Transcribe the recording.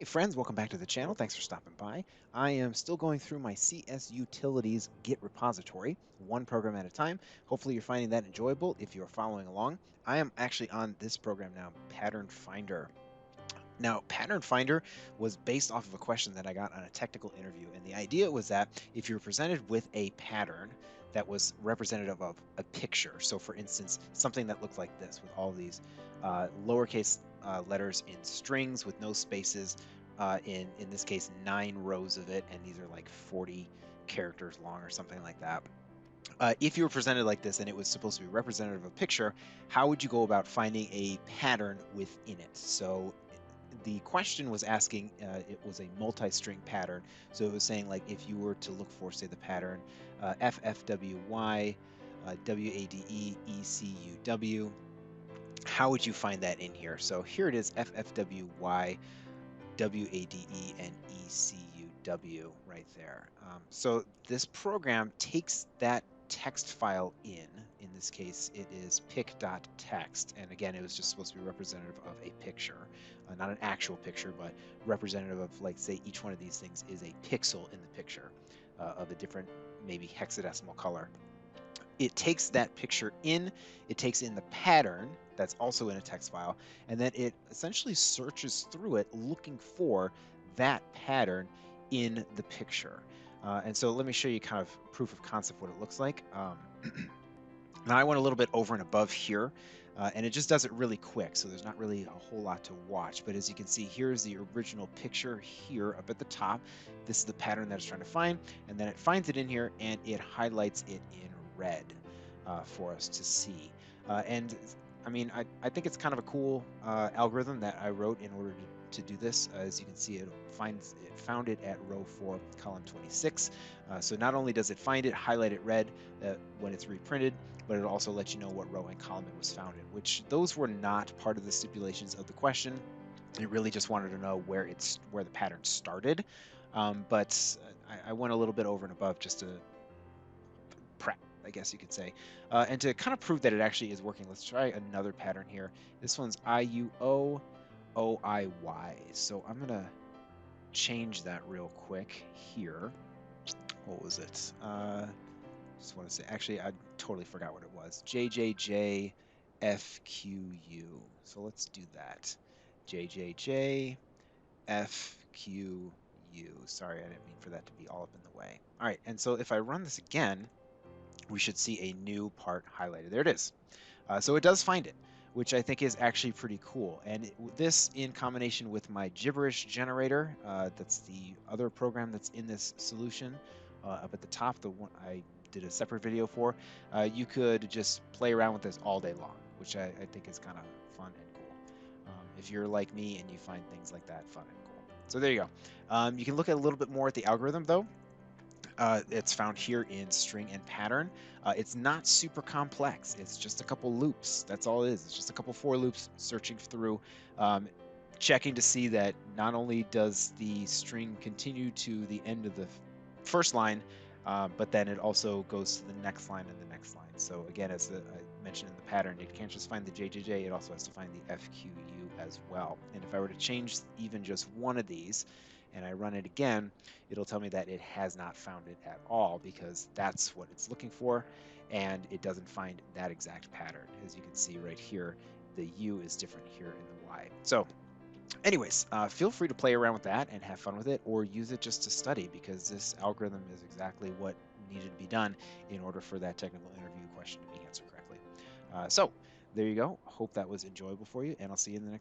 Hey friends, welcome back to the channel. Thanks for stopping by. I am still going through my CS Utilities Git repository, one program at a time. Hopefully you're finding that enjoyable if you're following along. I am actually on this program now, Pattern Finder. Now, Pattern Finder was based off of a question that I got on a technical interview. And the idea was that if you're presented with a pattern that was representative of a picture, so for instance, something that looked like this with all these lowercase letters in strings with no spaces, in this case, 9 rows of it, and these are like 40 characters long or something like that. If you were presented like this and it was supposed to be representative of a picture, how would you go about finding a pattern within it? So the question was asking, it was a multi-string pattern. So it was saying like if you were to look for, say, the pattern FFWY, WADE, ECUW, how would you find that in here? So here it is, FFWY, WADE, and ECUW right there. So this program takes that text file in this case, it is pic.text. And again, it was just supposed to be representative of a picture, not an actual picture, but representative of, like, say, each one of these things is a pixel in the picture of a different, maybe hexadecimal color. It takes that picture in, it takes in the pattern that's also in a text file, and then it essentially searches through it looking for that pattern in the picture. And so let me show you kind of proof of concept what it looks like. Now I went a little bit over and above here, and it just does it really quick, so there's not really a whole lot to watch. But as you can see, here's the original picture here up at the top. This is the pattern that it's trying to find, and then it finds it in here and it highlights it in red for us to see. And I mean, I think it's kind of a cool algorithm that I wrote in order to do this. As you can see, it found it at row 4, column 26. So not only does it find it, highlight it red when it's reprinted, but it'll also let you know what row and column it was found in, which those were not part of the stipulations of the question. It really just wanted to know where the pattern started. But I went a little bit over and above just to prep, I guess you could say. And to kind of prove that it actually is working, let's try another pattern here. This one's IUO OIY. So I'm going to change that real quick here. What was it? Just want to say, actually, I totally forgot what it was. JJJ FQU. So let's do that. JJJ FQU. Sorry, I didn't mean for that to be all up in the way. All right, and so if I run this again, we should see a new part highlighted. There it is. So it does find it, which I think is actually pretty cool. And this, in combination with my gibberish generator, that's the other program that's in this solution up at the top, the one I did a separate video for, you could just play around with this all day long, which I think is kind of fun and cool. If you're like me and you find things like that fun and cool. So there you go. You can look at a little bit more at the algorithm though. It's found here in string and pattern. It's not super complex. It's just a couple loops. That's all it is. It's just a couple for loops searching through, checking to see that not only does the string continue to the end of the first line, but then it also goes to the next line and the next line. So again, as I mentioned in the pattern, it can't just find the JJJ, it also has to find the FQU as well. And if I were to change even just one of these, and I run it again, it'll tell me that it has not found it at all because that's what it's looking for, and it doesn't find that exact pattern. As you can see right here, the U is different here in the Y. So anyways, feel free to play around with that and have fun with it, or use it just to study, because this algorithm is exactly what needed to be done in order for that technical interview question to be answered correctly. So there you go. Hope that was enjoyable for you, and I'll see you in the next